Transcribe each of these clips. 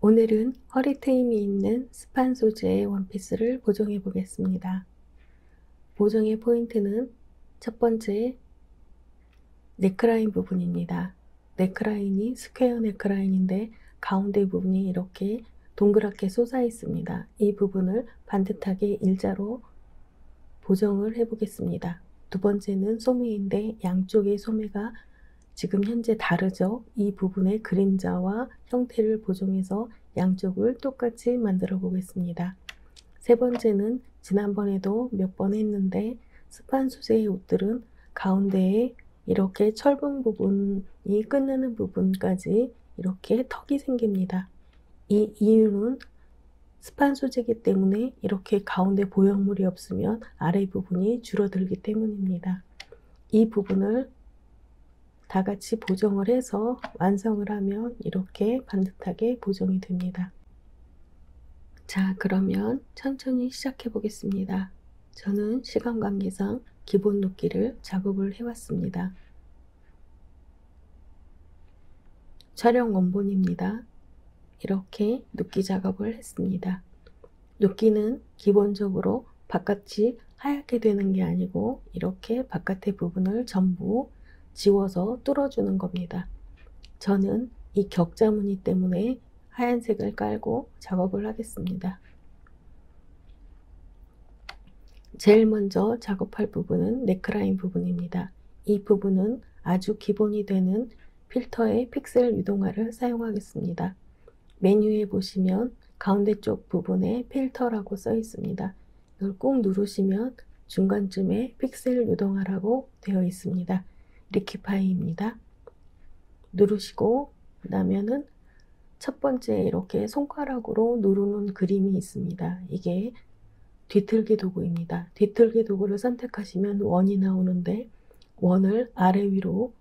오늘은 허리 트임이 있는 스판 소재의 원피스를 보정해 보겠습니다. 보정의 포인트는 첫 번째, 넥라인 부분입니다. 넥라인이 스퀘어 넥라인인데 가운데 부분이 이렇게 동그랗게 솟아 있습니다. 이 부분을 반듯하게 일자로 보정을 해 보겠습니다. 두 번째는 소매인데 양쪽의 소매가 지금 현재 다르죠? 이 부분의 그림자와 형태를 보정해서 양쪽을 똑같이 만들어 보겠습니다. 세 번째는 지난번에도 몇 번 했는데 스판 소재의 옷들은 가운데에 이렇게 철분 부분이 끝나는 부분까지 이렇게 턱이 생깁니다. 이 이유는 스판 소재이기 때문에 이렇게 가운데 보형물이 없으면 아래 부분이 줄어들기 때문입니다. 이 부분을 다 같이 보정을 해서 완성을 하면 이렇게 반듯하게 보정이 됩니다. 자, 그러면 천천히 시작해 보겠습니다. 저는 시간 관계상 기본 눕기를 작업을 해왔습니다. 촬영 원본입니다. 이렇게 눕기 작업을 했습니다. 눕기는 기본적으로 바깥이 하얗게 되는 게 아니고 이렇게 바깥의 부분을 전부 지워서 뚫어주는 겁니다. 저는 이 격자무늬 때문에 하얀색을 깔고 작업을 하겠습니다. 제일 먼저 작업할 부분은 넥라인 부분입니다. 이 부분은 아주 기본이 되는 필터의 픽셀 유동화를 사용하겠습니다. 메뉴에 보시면 가운데 쪽 부분에 필터라고 써 있습니다. 이걸 꾹 누르시면 중간쯤에 픽셀 유동화라고 되어 있습니다. 리키파이입니다. 누르시고 나면은 첫 번째 이렇게 손가락으로 누르는 그림이 있습니다. 이게 뒤틀기 도구입니다. 뒤틀기 도구를 선택하시면 원이 나오는데 원을 아래 위로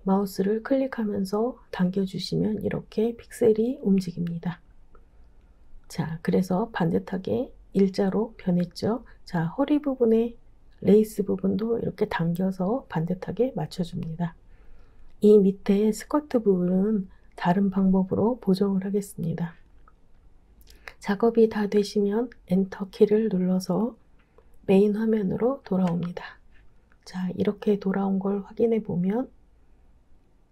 마우스를 클릭하면서 당겨주시면 이렇게 픽셀이 움직입니다. 자, 그래서 반듯하게 일자로 변했죠. 자, 허리 부분에 레이스 부분도 이렇게 당겨서 반듯하게 맞춰줍니다. 이 밑에 스커트 부분은 다른 방법으로 보정을 하겠습니다. 작업이 다 되시면 엔터 키를 눌러서 메인 화면으로 돌아옵니다. 자, 이렇게 돌아온 걸 확인해 보면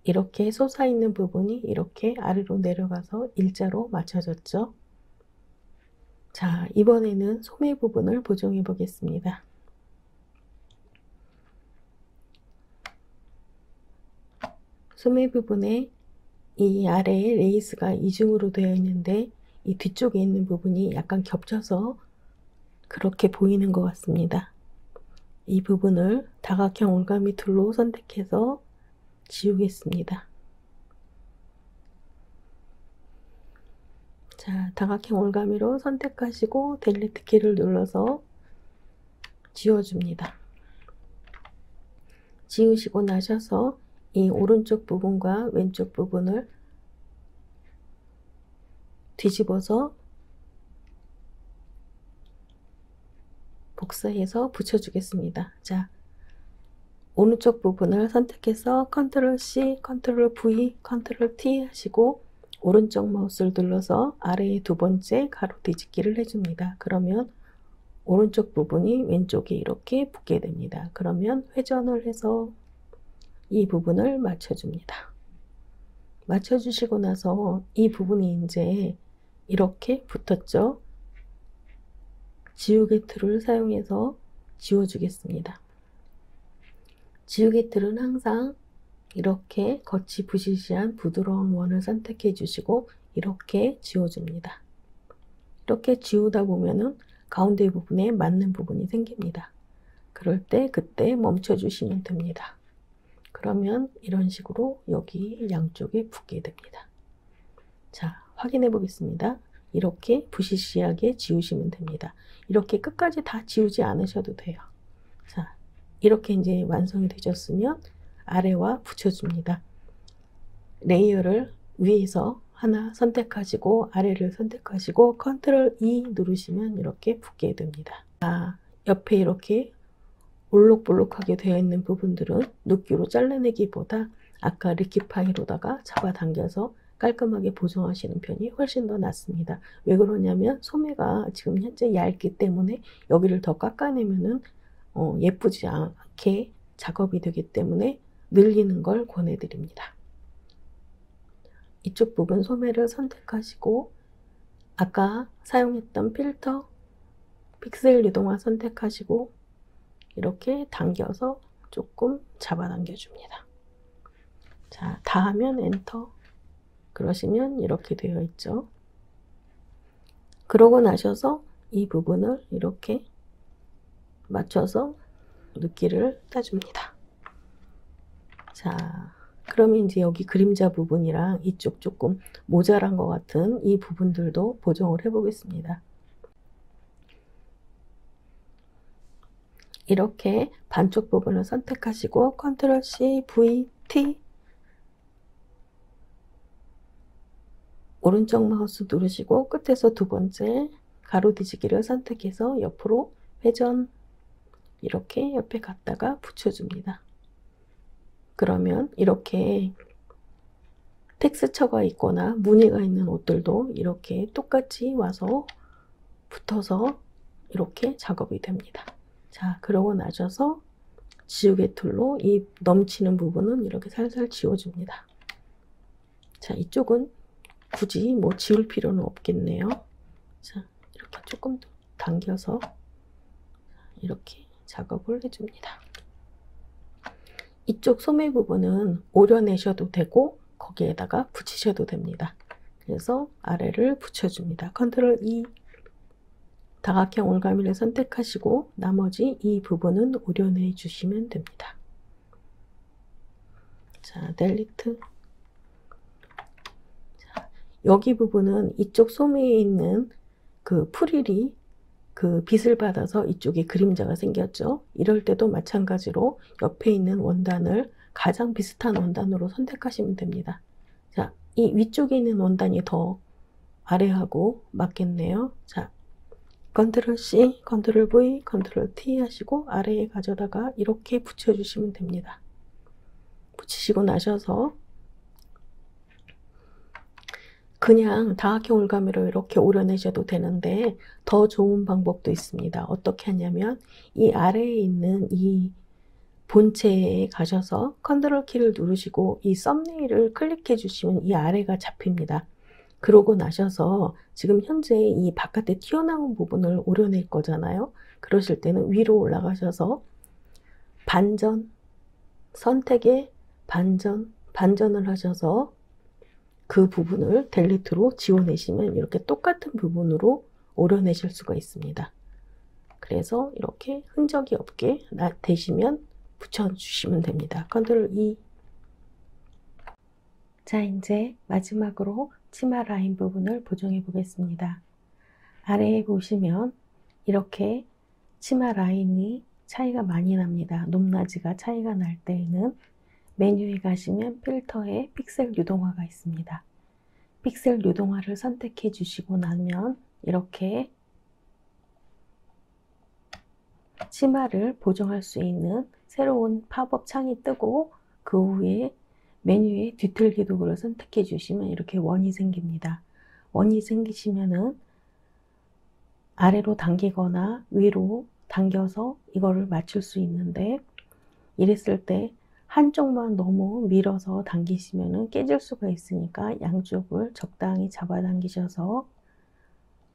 이렇게 솟아있는 부분이 이렇게 아래로 내려가서 일자로 맞춰졌죠. 자, 이번에는 소매 부분을 보정해 보겠습니다. 소매 부분에 이 아래에 레이스가 이중으로 되어 있는데 이 뒤쪽에 있는 부분이 약간 겹쳐서 그렇게 보이는 것 같습니다. 이 부분을 다각형 올가미 툴로 선택해서 지우겠습니다. 자, 다각형 올가미로 선택하시고 델리트 키를 눌러서 지워줍니다. 지우시고 나셔서 이 오른쪽 부분과 왼쪽 부분을 뒤집어서 복사해서 붙여주겠습니다. 자, 오른쪽 부분을 선택해서 컨트롤 C, 컨트롤 V, 컨트롤 T 하시고 오른쪽 마우스를 눌러서 아래에 두 번째 가로 뒤집기를 해줍니다. 그러면 오른쪽 부분이 왼쪽에 이렇게 붙게 됩니다. 그러면 회전을 해서 이 부분을 맞춰줍니다. 맞춰주시고 나서 이 부분이 이제 이렇게 붙었죠. 지우개 툴을 사용해서 지워주겠습니다. 지우개 툴은 항상 이렇게 겉이 부시시한 부드러운 원을 선택해 주시고 이렇게 지워줍니다. 이렇게 지우다 보면은 가운데 부분에 맞는 부분이 생깁니다. 그럴 때 그때 멈춰 주시면 됩니다. 그러면 이런 식으로 여기 양쪽에 붙게 됩니다. 자, 확인해 보겠습니다. 이렇게 부시시하게 지우시면 됩니다. 이렇게 끝까지 다 지우지 않으셔도 돼요. 자, 이렇게 이제 완성이 되셨으면 아래와 붙여줍니다. 레이어를 위에서 하나 선택하시고 아래를 선택하시고 컨트롤 E 누르시면 이렇게 붙게 됩니다. 자, 옆에 이렇게 올록볼록하게 되어 있는 부분들은 눕기로 잘라내기보다 아까 리키파이로다가 잡아당겨서 깔끔하게 보정하시는 편이 훨씬 더 낫습니다. 왜 그러냐면 소매가 지금 현재 얇기 때문에 여기를 더 깎아내면은 예쁘지 않게 작업이 되기 때문에 늘리는 걸 권해드립니다. 이쪽 부분 소매를 선택하시고 아까 사용했던 필터 픽셀 유동화 선택하시고 이렇게 당겨서 조금 잡아당겨 줍니다. 자, 다 하면 엔터. 그러시면 이렇게 되어 있죠. 그러고 나셔서 이 부분을 이렇게 맞춰서 눕기를 따줍니다. 자, 그러면 이제 여기 그림자 부분이랑 이쪽 조금 모자란 것 같은 이 부분들도 보정을 해 보겠습니다. 이렇게 반쪽 부분을 선택하시고 컨트롤 C, V, T 오른쪽 마우스 누르시고 끝에서 두 번째 가로 뒤지기를 선택해서 옆으로 회전 이렇게 옆에 갖다가 붙여줍니다. 그러면 이렇게 텍스처가 있거나 무늬가 있는 옷들도 이렇게 똑같이 와서 붙어서 이렇게 작업이 됩니다. 자, 그러고 나셔서 지우개 툴로 이 넘치는 부분은 이렇게 살살 지워줍니다. 자, 이쪽은 굳이 뭐 지울 필요는 없겠네요. 자, 이렇게 조금 더 당겨서 이렇게 작업을 해줍니다. 이쪽 소매 부분은 오려내셔도 되고 거기에다가 붙이셔도 됩니다. 그래서 아래를 붙여줍니다. 컨트롤 E 다각형 올가미를 선택하시고 나머지 이 부분은 오려내 주시면 됩니다. 자, 델리트. 자, 여기 부분은 이쪽 소매에 있는 그 프릴이 그 빛을 받아서 이쪽에 그림자가 생겼죠. 이럴 때도 마찬가지로 옆에 있는 원단을 가장 비슷한 원단으로 선택하시면 됩니다. 자, 이 위쪽에 있는 원단이 더 아래하고 맞겠네요. 자, 컨트롤 C, 컨트롤 V, 컨트롤 T 하시고 아래에 가져다가 이렇게 붙여주시면 됩니다. 붙이시고 나셔서 그냥 다각형 올가미로 이렇게 오려내셔도 되는데 더 좋은 방법도 있습니다. 어떻게 하냐면 이 아래에 있는 이 본체에 가셔서 컨트롤 키를 누르시고 이 썸네일을 클릭해 주시면 이 아래가 잡힙니다. 그러고 나셔서 지금 현재 이 바깥에 튀어나온 부분을 오려낼 거잖아요. 그러실 때는 위로 올라가셔서 반전, 선택에 반전을 하셔서 그 부분을 델리트로 지워내시면 이렇게 똑같은 부분으로 오려내실 수가 있습니다. 그래서 이렇게 흔적이 없게 되시면 붙여주시면 됩니다. 컨트롤 E. 자, 이제 마지막으로 치마 라인 부분을 보정해 보겠습니다. 아래에 보시면 이렇게 치마 라인이 차이가 많이 납니다. 높낮이가 차이가 날 때에는 메뉴에 가시면 필터에 픽셀 유동화가 있습니다. 픽셀 유동화를 선택해 주시고 나면 이렇게 치마를 보정할 수 있는 새로운 팝업 창이 뜨고 그 후에 메뉴에 뒤틀기 도구를 선택해 주시면 이렇게 원이 생깁니다. 원이 생기시면은 아래로 당기거나 위로 당겨서 이거를 맞출 수 있는데 이랬을 때 한쪽만 너무 밀어서 당기시면 깨질 수가 있으니까 양쪽을 적당히 잡아당기셔서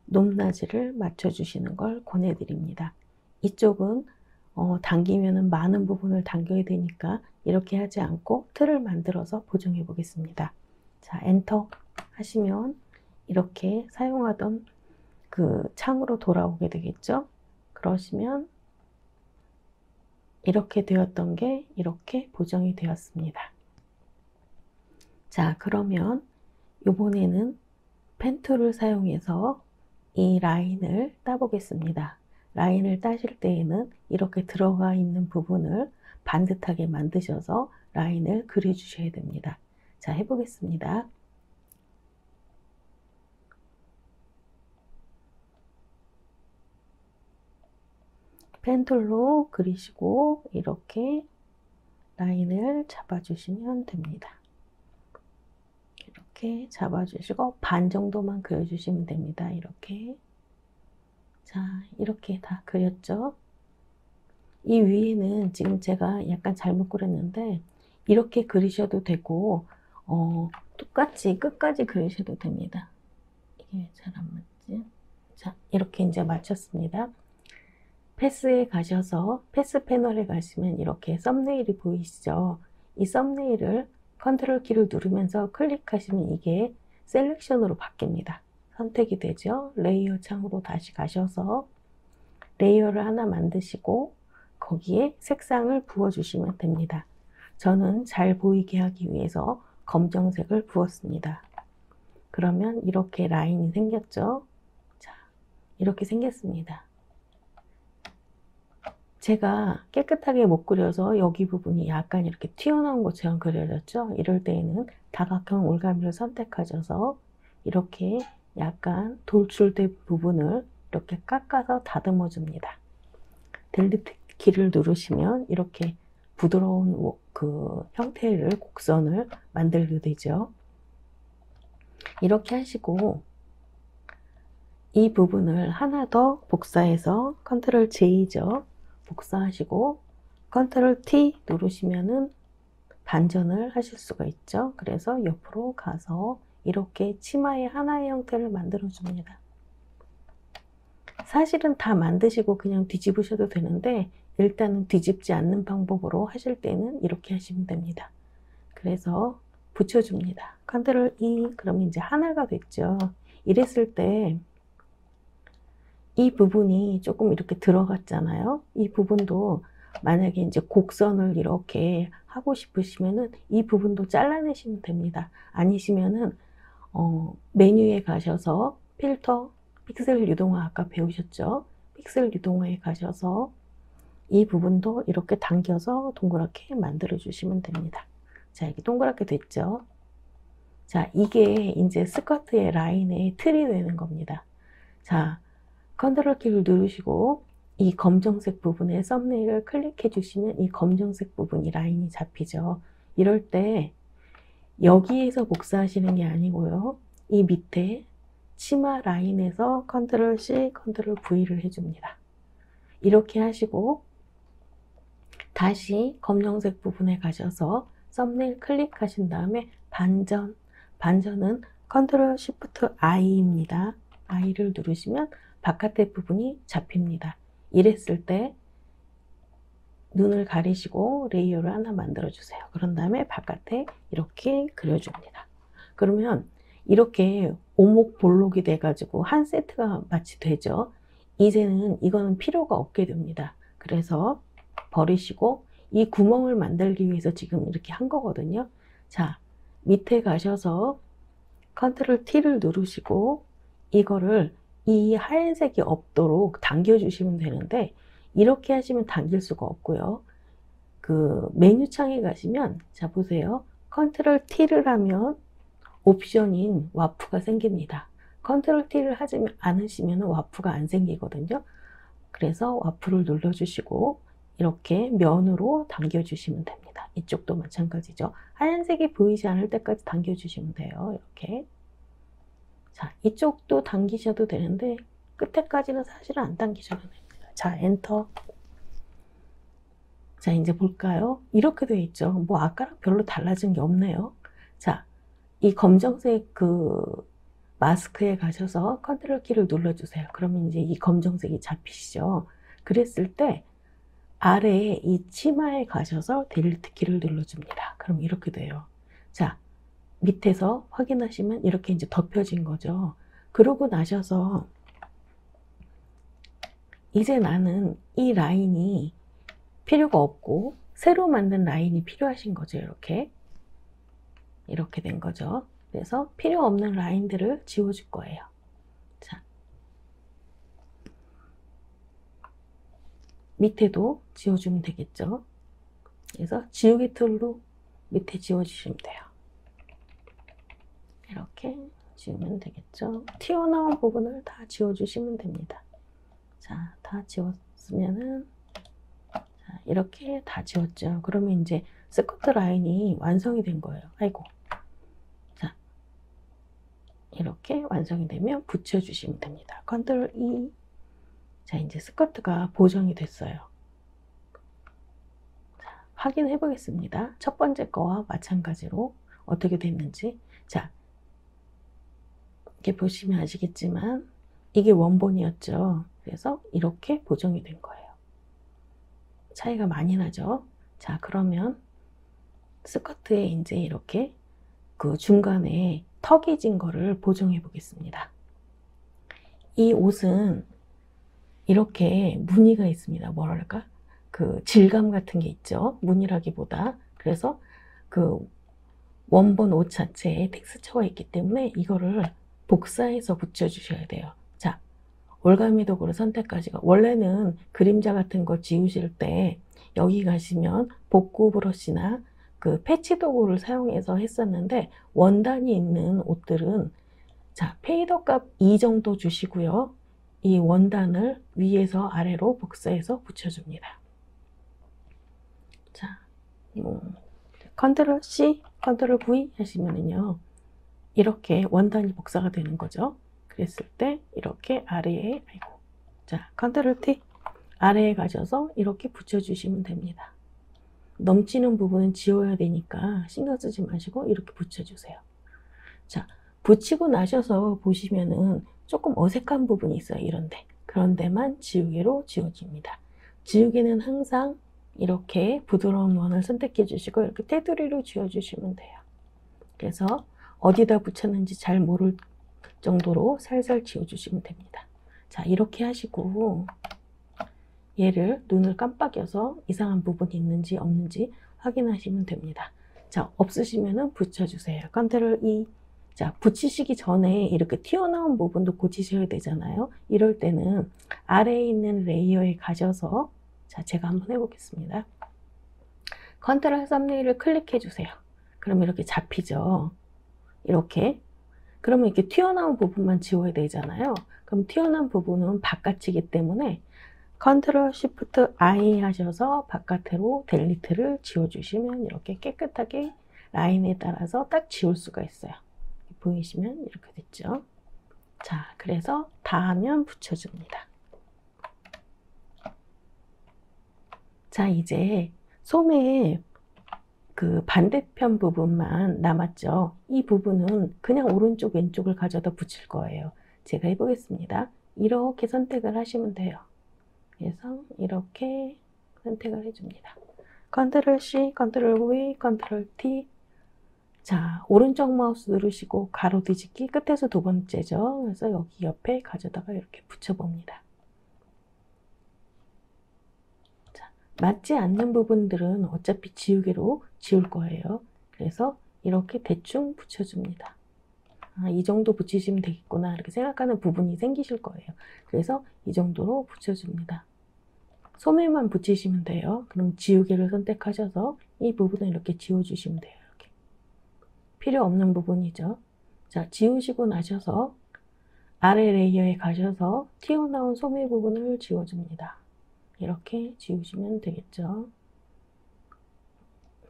높낮이를 맞춰주시는 걸 권해드립니다. 이쪽은 당기면 많은 부분을 당겨야 되니까 이렇게 하지 않고 틀을 만들어서 보정해 보겠습니다. 자, 엔터 하시면 이렇게 사용하던 그 창으로 돌아오게 되겠죠. 그러시면 이렇게 되었던 게 이렇게 보정이 되었습니다. 자, 그러면 이번에는 펜 툴을 사용해서 이 라인을 따보겠습니다. 라인을 따실 때에는 이렇게 들어가 있는 부분을 반듯하게 만드셔서 라인을 그려주셔야 됩니다. 자, 해보겠습니다. 펜툴로 그리시고 이렇게 라인을 잡아주시면 됩니다. 이렇게 이렇게 잡아주시고 반 정도만 그려주시면 됩니다. 이렇게. 자, 이렇게 다 그렸죠? 이 위에는 지금 제가 약간 잘못 그렸는데 이렇게 그리셔도 되고 똑같이 끝까지 그리셔도 됩니다. 이게 잘 안 맞지? 자, 이렇게 이제 맞췄습니다. 패스에 가셔서 패스 패널에 가시면 이렇게 썸네일이 보이시죠? 이 썸네일을 컨트롤 키를 누르면서 클릭하시면 이게 셀렉션으로 바뀝니다. 선택이 되죠? 레이어 창으로 다시 가셔서 레이어를 하나 만드시고 거기에 색상을 부어주시면 됩니다. 저는 잘 보이게 하기 위해서 검정색을 부었습니다. 그러면 이렇게 라인이 생겼죠? 자, 이렇게 생겼습니다. 제가 깨끗하게 못 그려서 여기 부분이 약간 이렇게 튀어나온 것처럼 그려졌죠? 이럴 때에는 다각형 올가미를 선택하셔서 이렇게 약간 돌출된 부분을 이렇게 깎아서 다듬어 줍니다. 델리트 키를 누르시면 이렇게 부드러운 그 형태를 곡선을 만들게 되죠. 이렇게 하시고 이 부분을 하나 더 복사해서 컨트롤 J죠. 복사하시고 컨트롤 T 누르시면은 반전을 하실 수가 있죠. 그래서 옆으로 가서 이렇게 치마의 하나의 형태를 만들어 줍니다. 사실은 다 만드시고 그냥 뒤집으셔도 되는데 일단은 뒤집지 않는 방법으로 하실 때는 이렇게 하시면 됩니다. 그래서 붙여줍니다. 컨트롤 E 그러면 이제 하나가 됐죠. 이랬을 때 이 부분이 조금 이렇게 들어갔잖아요. 이 부분도 만약에 이제 곡선을 이렇게 하고 싶으시면은 이 부분도 잘라내시면 됩니다. 아니시면은 메뉴에 가셔서 필터, 픽셀 유동화 아까 배우셨죠? 픽셀 유동화에 가셔서 이 부분도 이렇게 당겨서 동그랗게 만들어 주시면 됩니다. 자, 이게 동그랗게 됐죠? 자, 이게 이제 스커트의 라인의 틀이 되는 겁니다. 자, 컨트롤 키를 누르시고 이 검정색 부분에 썸네일을 클릭해 주시면 이 검정색 부분이 라인이 잡히죠. 이럴 때 여기에서 복사하시는 게 아니고요. 이 밑에 치마 라인에서 컨트롤 C, 컨트롤 V를 해줍니다. 이렇게 하시고 다시 검정색 부분에 가셔서 썸네일 클릭하신 다음에 반전은 컨트롤 Shift I입니다. I를 누르시면 바깥의 부분이 잡힙니다. 이랬을 때 눈을 가리시고 레이어를 하나 만들어 주세요. 그런 다음에 바깥에 이렇게 그려줍니다. 그러면 이렇게 오목볼록이 돼가지고 한 세트가 마치 되죠. 이제는 이거는 필요가 없게 됩니다. 그래서 버리시고 이 구멍을 만들기 위해서 지금 이렇게 한 거거든요. 자, 밑에 가셔서 컨트롤 T를 누르시고 이거를 이 하얀색이 없도록 당겨주시면 되는데 이렇게 하시면 당길 수가 없고요. 그 메뉴 창에 가시면 자 보세요. 컨트롤 T를 하면 옵션인 와프가 생깁니다. 컨트롤 T를 하지 않으시면 와프가 안 생기거든요. 그래서 와프를 눌러주시고 이렇게 면으로 당겨주시면 됩니다. 이쪽도 마찬가지죠. 하얀색이 보이지 않을 때까지 당겨주시면 돼요. 이렇게. 자, 이쪽도 당기셔도 되는데 끝에까지는 사실은 안 당기셔도 됩니다. 자, 엔터. 자, 이제 볼까요? 이렇게 되어 있죠. 뭐 아까랑 별로 달라진 게 없네요. 자, 이 검정색 그 마스크에 가셔서 컨트롤 키를 눌러주세요. 그러면 이제 이 검정색이 잡히시죠. 그랬을 때 아래에 이 치마에 가셔서 델리트 키를 눌러줍니다. 그럼 이렇게 돼요. 자, 밑에서 확인하시면 이렇게 이제 덮여진 거죠. 그러고 나셔서 이제 나는 이 라인이 필요가 없고 새로 만든 라인이 필요하신 거죠. 이렇게 된 거죠. 그래서 필요 없는 라인들을 지워줄 거예요. 자, 밑에도 지워주면 되겠죠. 그래서 지우개 툴로 밑에 지워주시면 돼요. 이렇게 지우면 되겠죠. 튀어나온 부분을 다 지워주시면 됩니다. 자, 다 지웠으면은 자, 이렇게 다 지웠죠. 그러면 이제 스커트 라인이 완성이 된 거예요. 아이고. 자, 이렇게 완성이 되면 붙여주시면 됩니다. 컨트롤 E. 자, 이제 스커트가 보정이 됐어요. 자, 확인해 보겠습니다. 첫 번째 거와 마찬가지로 어떻게 됐는지. 자, 이렇게 보시면 아시겠지만 이게 원본이었죠. 그래서 이렇게 보정이 된 거예요. 차이가 많이 나죠. 자, 그러면 스커트에 이제 이렇게 그 중간에 턱이 진 거를 보정해 보겠습니다. 이 옷은 이렇게 무늬가 있습니다. 뭐랄까? 그 질감 같은 게 있죠. 무늬라기보다. 그래서 그 원본 옷 자체에 텍스처가 있기 때문에 이거를 복사해서 붙여주셔야 돼요. 자, 올가미 도구를 선택하시고, 원래는 그림자 같은 거 지우실 때 여기 가시면 복구 브러쉬나 그 패치 도구를 사용해서 했었는데, 원단이 있는 옷들은 자, 페이더 값 2 정도 주시고요. 이 원단을 위에서 아래로 복사해서 붙여줍니다. 자, 컨트롤 C, 컨트롤 V 하시면은요, 이렇게 원단이 복사가 되는 거죠. 그랬을 때 이렇게 아래에, 자, 컨트롤 T, 아래에 가셔서 이렇게 붙여주시면 됩니다. 넘치는 부분은 지워야 되니까 신경 쓰지 마시고 이렇게 붙여주세요. 자, 붙이고 나셔서 보시면은 조금 어색한 부분이 있어요. 이런데. 그런 데만 지우개로 지워집니다. 지우개는 항상 이렇게 부드러운 원을 선택해 주시고 이렇게 테두리로 지워주시면 돼요. 그래서 어디다 붙였는지 잘 모를 정도로 살살 지워주시면 됩니다. 자, 이렇게 하시고 얘를 눈을 깜빡여서 이상한 부분이 있는지 없는지 확인하시면 됩니다. 자, 없으시면은 붙여주세요. 컨트롤 E. 자, 붙이시기 전에 이렇게 튀어나온 부분도 고치셔야 되잖아요. 이럴 때는 아래에 있는 레이어에 가셔서, 자, 제가 한번 해보겠습니다. 컨트롤 썸네일을 클릭해 주세요. 그럼 이렇게 잡히죠. 이렇게. 그러면 이렇게 튀어나온 부분만 지워야 되잖아요. 그럼 튀어나온 부분은 바깥이기 때문에 컨트롤 쉬프트 I 하셔서 바깥으로 델리트를 지워주시면 이렇게 깨끗하게 라인에 따라서 딱 지울 수가 있어요. 보이시면 이렇게 됐죠. 자, 그래서 다 하면 붙여줍니다. 자, 이제 소매의 그 반대편 부분만 남았죠. 이 부분은 그냥 오른쪽 왼쪽을 가져다 붙일 거예요. 제가 해보겠습니다. 이렇게 선택을 하시면 돼요. 그래서 이렇게 선택을 해줍니다. 컨트롤 C, 컨트롤 V, 컨트롤 T. 자, 오른쪽 마우스 누르시고 가로 뒤집기 끝에서 두 번째죠. 그래서 여기 옆에 가져다가 이렇게 붙여봅니다. 자, 맞지 않는 부분들은 어차피 지우개로 지울 거예요. 그래서 이렇게 대충 붙여줍니다. 아, 이 정도 붙이시면 되겠구나 이렇게 생각하는 부분이 생기실 거예요. 그래서 이 정도로 붙여줍니다. 소매만 붙이시면 돼요. 그럼 지우개를 선택하셔서 이 부분을 이렇게 지워주시면 돼요. 이렇게. 필요 없는 부분이죠. 자, 지우시고 나셔서 아래 레이어에 가셔서 튀어나온 소매 부분을 지워줍니다. 이렇게 지우시면 되겠죠.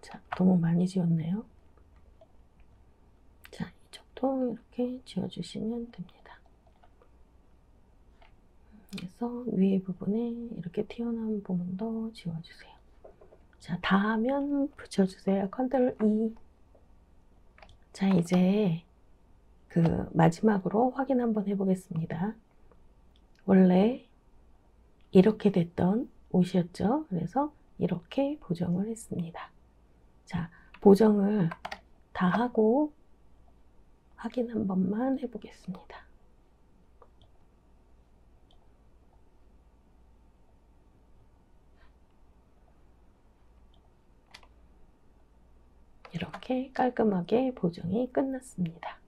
자, 너무 많이 지웠네요. 자, 이쪽도 이렇게 지워주시면 됩니다. 그래서 위에 부분에 이렇게 튀어나온 부분도 지워주세요. 자, 다 하면 붙여주세요. 컨트롤 E. 자, 이제 그 마지막으로 확인 한번 해보겠습니다. 원래 이렇게 됐던 옷이었죠. 그래서 이렇게 보정을 했습니다. 자, 보정을 다 하고 확인 한 번만 해보겠습니다. 이렇게 깔끔하게 보정이 끝났습니다.